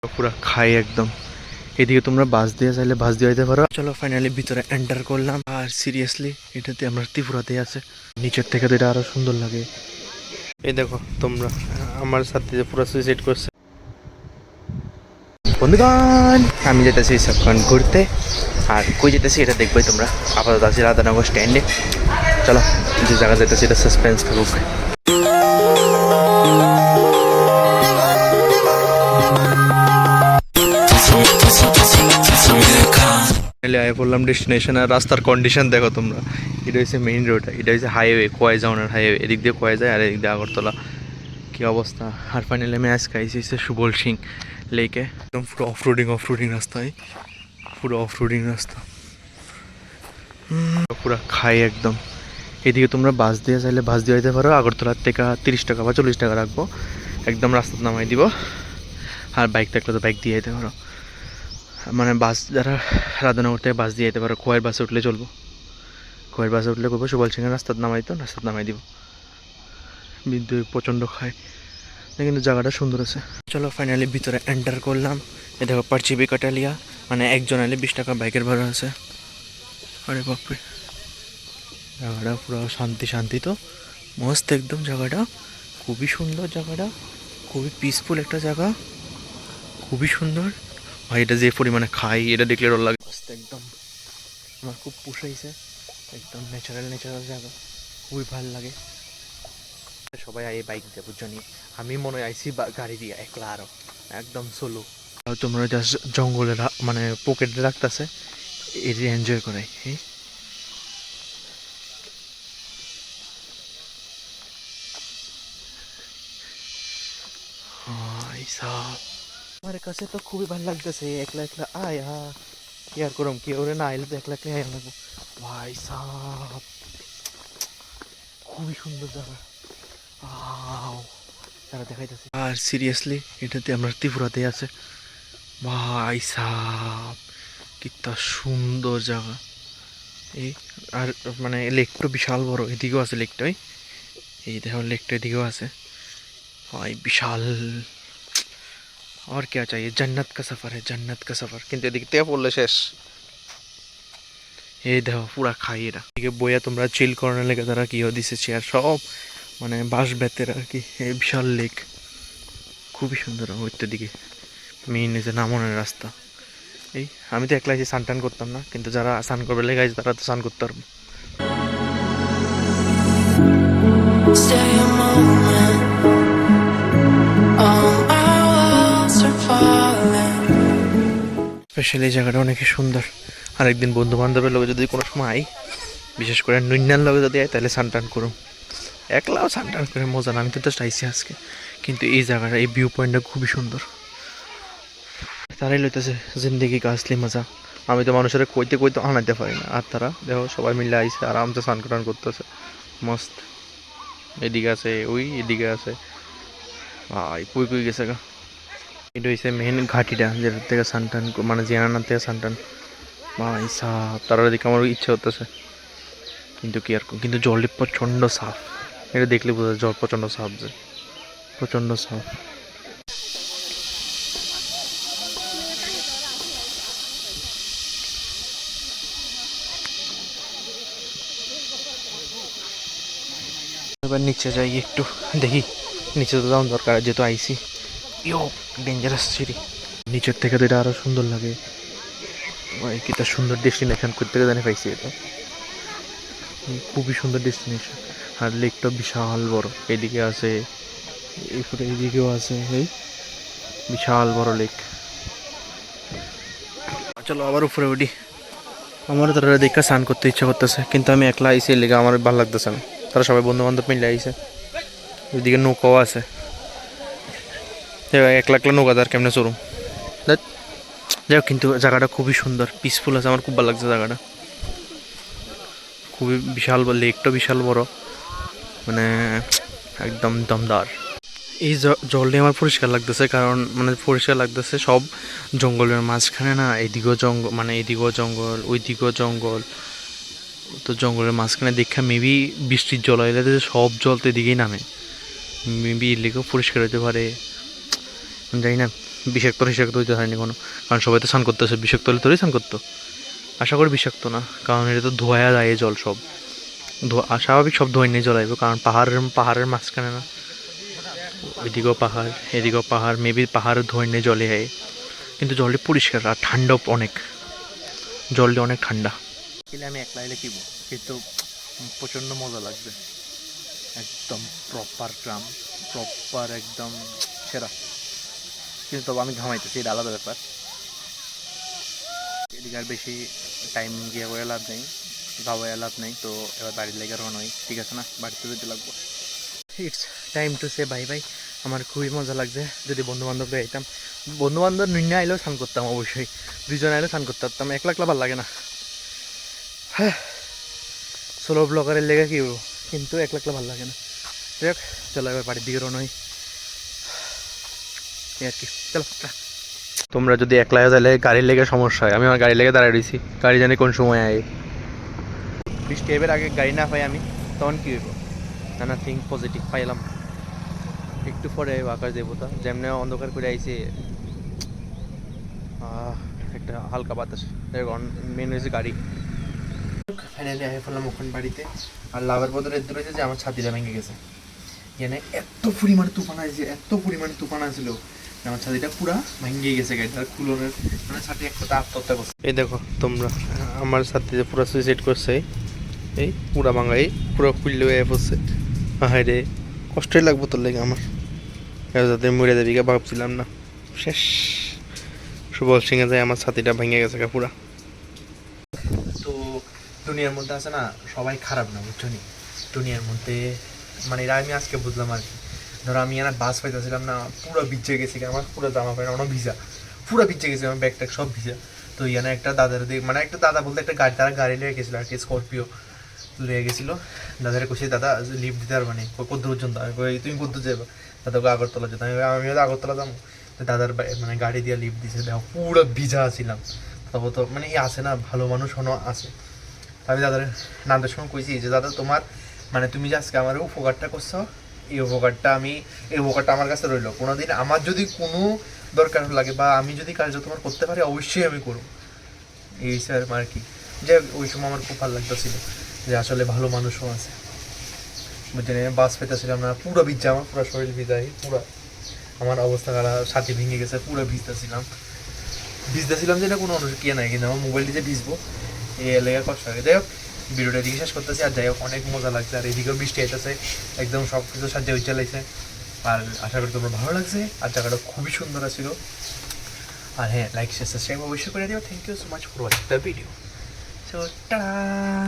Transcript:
পুরা খাই একদম। এদিকে তোমরা বাস দিয়ে চাইলে বাস দিয়ে যেতে পারো। চলো ফাইনালি ভিতরে এন্টার করলাম। আর সিরিয়াসলি এটাতে আমরা ত্রিপুরাতে আছে, নিচের থেকে তো এটা আরো সুন্দর লাগে। এই দেখো তোমরা আমার সাথে যে পুরো সুইসাইড করছে বন্ধুগণ। আমি যেতেছি সবক্ষণ ঘুরতে, আর কই যেতেছি এটা দেখবোই তোমরা। আপাতত আছি রাধানগর স্ট্যান্ডে। চলো যে জায়গা যেতেছি এটা সাসপেন্স থাকুক। আয় বললাম ডেস্টিনেশন। আর রাস্তার কন্ডিশন দেখো তোমরা। এটা হচ্ছে মেইন রোড, এটা হচ্ছে হাইওয়ে, কয়জাউনের হাইওয়ে। এদিক দিয়ে কয়ে যায় আর এদিক দিয়ে আগরতলা। কী অবস্থা। আর ফাইনালি আমি আজকে আইসি হচ্ছে সুবল সিং লেকে। একদম পুরো অফরোডিং রাস্তায়, পুরো অফরোডিং রাস্তা, পুরো খাই একদম। এদিকে তোমরা বাস দিয়ে চাইলে বাস দিয়ে যেতে পারো। আগরতলার থেকে 30 টাকা বা 40 টাকা রাখবো, একদম রাস্তাতে নামাই দিব। আর বাইক থাকলে তো বাইক দিয়ে যেতে পারো। মানে বাস যারা রাধানগর থেকে বাস দিয়ে যেতে পারো, খোয়ার বাসে উঠলে চলবো। খোয়ার বাসে উঠলে করবো সুবল সিংয়ের রাস্তাতে নামাই দিব। বিদ্যুৎ প্রচণ্ড খায়, কিন্তু জায়গাটা সুন্দর আছে। চলো ফাইনালি ভিতরে এন্টার করলাম। এ দেখো পার্চিবি কাটালিয়া, মানে একজন আলে 20 টাকা বাইকের ভাড়া আছে। আরে বাপরে, জায়গাটা পুরো শান্তি তো মস্ত একদম। জায়গাটা খুবই সুন্দর, জায়গাটা খুবই পিসফুল একটা জায়গা, খুবই সুন্দর। ভাই এটা যে পরিমাণে খাই এটা দেখলে ডর লাগে একদম। আমার খুব পোষাইছে, একদম ন্যাচারাল জায়গা, খুবই ভালো লাগে। সবাই এই বাইক দিয়ে বুঝছো নি, আমি মনে হয় আইসি গাড়ি দিয়ে একলা, আরো একদম সোলো। তোমরা জাস্ট জঙ্গলে মানে পকেটে রাখতেছে, এটি এনজয় করে। আমার কাছে তো খুবই ভালো লাগতেছে একলা একলা আয়। হ্যাঁ কি আর করম, কি ওরে না আইলে তো একলা একলা আয় লাগবো। ভাই সাহ খুবই সুন্দর জায়গা, তারা দেখাইতেছে। আর সিরিয়াসলি এটাতে আমরা ত্রিপুরাতে আছে। ভাই সাহ কিতা সুন্দর জায়গা এই। আর মানে লেকটা বিশাল বড়, এদিকেও আছে লেকটাই। এই দেখো লেকটা এদিকেও আছে ভাই, বিশাল। और क्या चाहिए, जन्नत का सफ़र है, जन्नत का सफ़र। কিন্তু এদিকে থেকে পড়লে শেষ। এই দেখো পুরা খাই এটা। এদিকে বইয়া তোমরা চিল করার লেগে তারা কি দিছে চেয়ার সব, মানে বাঁশ বেতের আর কি। এই বিশাল লেক খুবই সুন্দর। ওইটার দিকে মেইন যে নামনের রাস্তা। এই আমি তো একলা এসে স্নান টান করতাম না, কিন্তু যারা স্নান করবে লেগে আছে তারা তো স্নান করতে পারবো। স্পেশালি এই জায়গাটা অনেক সুন্দর। আর একদিন বন্ধু বান্ধবের লগে যদি কোনো সময় আই, বিশেষ করে নৈন্যার লগে যদি আই, তাহলে স্নান টান করুম। একলাও স্নান টান করে মজা না, আমি তো জাস্ট আইসি আজকে। কিন্তু এই জায়গাটা, এই ভিউ পয়েন্টটা খুবই সুন্দর। তারাই লইতেছে জিন্দেগি কা আসলি মজা। আমি তো মানুষের কইতে কইতে আনাইতে পারি না, আর তারা দেখো সবাই মিলে আইসে আরামসে স্নান টান করতেছে মস্ত। এদিকে আছে, ওই এদিকে আছে ভাই, কুই গেছে গা। এটা হচ্ছে মেন ঘাটিটা, যেটার থেকে সানটান মানে জিয়ানার থেকে সানটান। ভাই সাফ, তারা দেখে আমার ইচ্ছা হতেছে, কিন্তু কি আর, কিন্তু জলটি প্রচণ্ড সাফ। এটা দেখলে বোঝা যায় জল প্রচণ্ড সাফ, যে প্রচণ্ড সাফ। এবার নিচে যাই একটু, দেখি নিচে তো যাওয়ার দরকার, যেহেতু আইসি। ইয়ো ডেঞ্জারাস সিঁড়ি, নিচের থেকে তো এটা আরো সুন্দর লাগে ভাই। কি তার সুন্দর ডেস্টিনেশন করতে জানি পাইছি এটা, খুবই সুন্দর ডেস্টিনেশন। আর লেকটা বিশাল বড়, এদিকে আছে, এইদিকেও আছে, এই বিশাল বড় লেক। চলো আবার উপরে উঠি। আমারও তারা দেখা স্নান করতে ইচ্ছা করতেছে, কিন্তু আমি একলা আইসি, লেগে আমার ভালো লাগতেছে না। তারা সবাই বন্ধু বান্ধব মিলে আইসে। ওইদিকে নৌকাও আছে, একলা একলা নৌকা তার কেমনে চলুম। যাই হোক, কিন্তু জায়গাটা খুবই সুন্দর, পিসফুল আছে। আমার খুব ভালো লাগছে জায়গাটা, খুবই বিশাল। লেকটা বিশাল বড়, মানে একদম দমদার। এই জলটি আমার পরিষ্কার লাগতেছে, কারণ মানে পরিষ্কার লাগতেছে সব জঙ্গলের মাঝখানে না। এদিকেও জঙ্গল, মানে এদিকেও জঙ্গল, ওইদিকেও জঙ্গল। তো জঙ্গলের মাঝখানে দেখা মেবি বৃষ্টির জল এলে সব জল তো এদিকেই নামে। মেবি এর লেগেও পরিষ্কার হতে পারে, জানি না। বিষাক্ত টিষাক্ত হইতে হয়নি কোনো, কারণ সবাই তো স্নান করতেছে, বিষাক্ত হলে তোরই স্নান করতো। আশা করি বিষাক্ত না, কারণ এটা তো ধোয়া যায় এই জল সব, ধোয়া স্বাভাবিক সব ধোয়া নিয়ে জল আইব, কারণ পাহাড়ের মাঝখানে না, ওইদিকেও পাহাড় এদিকেও পাহাড়, মেবি পাহাড়ের ধোয়া নিয়ে জলে হয়, কিন্তু জলটি পরিষ্কার আর ঠান্ডাও অনেক, জলটি অনেক ঠান্ডা। এলে আমি একলা এলে কিব, কিন্তু প্রচণ্ড মজা লাগবে, একদম প্রপার গ্রাম, প্রপার একদম সেরা। কিন্তু তবে আমি ঘামাইতেছি, এটা আলাদা ব্যাপার। এদিকে আর বেশি টাইম গিয়ে হয়ে লাভ নেই, গাওয়ায় লাভ নেই, তো এবার বাড়ির লেগে রওনা হই, ঠিক আছে না, বাড়িতে যেতে লাগবো। It's time to say bye bye. আমার খুবই মজা লাগছে, যদি বন্ধুবান্ধব আইতাম, বন্ধুবান্ধব নিয়ে আইলেও স্নান করতাম অবশ্যই, দুজন আইলেও স্নান করতে পারতাম, একলা একলা ভালো লাগে না। হ্যাঁ, সোলো ব্লগারের লেগে কি কিন্তু একলা একলা ভালো লাগে না। দেখ চলো এবার বাড়ির দিকে রওনা হই, এই আর কি, চলো। তোমরা যদি একলা তাহলে গাড়ির লেগে সমস্যা হয়, আমি আমার গাড়ির লেগে দাঁড়িয়ে রয়েছি, গাড়ি জানি কোন সময় আয়। বৃষ্টি এবার আগে গাড়ি না পাই আমি, তখন কী হইব, নানা থিং পজিটিভ পাইলাম। একটু পরে আকাশ দেবতা যেমনি অন্ধকার করে আইছে, একটা হালকা বাতাস, মেন হয়েছে গাড়ি। ফাইনালি আগে ফেললাম ওখান বাড়িতে, আর লাভের বদলে এর রয়েছে যে আমার ছাতিটা ভেঙে গেছে, এখানে এত পরিমাণে তুফান আছে, এত পরিমাণে তুফান আসছিল, আমার ছাতিটা পুরা ভেঙে গেছে, গাড়িটার খুলনের মানে ছাতি এক কথা আত্মহত্যা করছে। এই দেখো তোমরা, আমার ছাতিতে পুরা সুইসাইড করছে, এই পুরা ভাঙাই পুরো খুললে হয়ে পড়ছে। হ্যাঁ রে, কষ্টই লাগবো তোর লেগে আমার, যাতে মরে যাবি ভাবছিলাম না, শেষ। সুবল সিংহে যায় আমার ছাতিটা ভেঙে গেছে পুরা। তো দুনিয়ার মধ্যে আছে না, সবাই খারাপ না, বুঝছো নি, দুনিয়ার মধ্যে মানে এরা আমি আজকে বুঝলাম আর কি। ধরো আমি এখানে বাস পাইতেছিলাম না, পুরো ভিজে গেছি, আমার পুরো জামা প্যান্ট অনেক ভিজা, পুরো ভিজে গেছে, আমার ব্যাগ ট্যাগ সব ভিজা। তো এখানে একটা দাদার মানে একটা দাদা বলতে একটা গাড়ি, তারা গাড়ি লিয়ে গেছিলো আর কি, স্করপিও লিয়ে গেছিলো। দাদারে কইছি দাদা লিফট দিতে পারবো না, কত পর্যন্ত, আমি কই তুমি কত যাবো, দাদাকে আগরতলা যেতাম, আমিও তো আগরতলা যাবো। দাদার মানে গাড়ি দিয়ে লিফট দিছে, দেখো পুরো ভিজা ছিলাম। তবে তো মানে আসে না, ভালো মানুষ হনো আছে। আমি দাদার নামটার সময় কইছি যে দাদা তোমার মানে তুমি যে আজকে আমার উপকারটা করছো, এই উপকারটা আমার কাছে রইলো, কোনোদিন আমার যদি কোনো দরকার লাগে বা আমি যদি কাজ তোমার করতে পারি অবশ্যই আমি করবো, এই স্যার আর কি। যে ওই সময় আমার খুব ভালো লাগতেছিল যে আসলে ভালো মানুষও আছে, বুঝছেন। বাস পেতেছিলাম না, পুরো ভিজা, আমার পুরো শরীর ভিজাই, পুরো আমার অবস্থা খারাপ, ছাতি ভেঙে গেছে, পুরো ভিজতেছিলাম যে এটা কোনো অনুষ্ঠিত নাই, কিন্তু আমার মোবাইলটি যে ভিজবো এই এলাকা কষ্ট লাগে। যাই হোক, ভিডিওটা এদিকে শেষ করতেছি, আর যাই হোক অনেক মজা লাগছে, আর এদিকেও বৃষ্টি আইতেছে, একদম সব কিছু সাহায্য হয়ে চালাইছে, আর আশা করি তোমার ভালো লাগছে, আর জায়গাটা খুবই সুন্দর ছিল। আর হ্যাঁ, লাইক শেয়ার সাবস্ক্রাইব অবশ্যই করে দিও। Thank you so much for watching the video. So tata.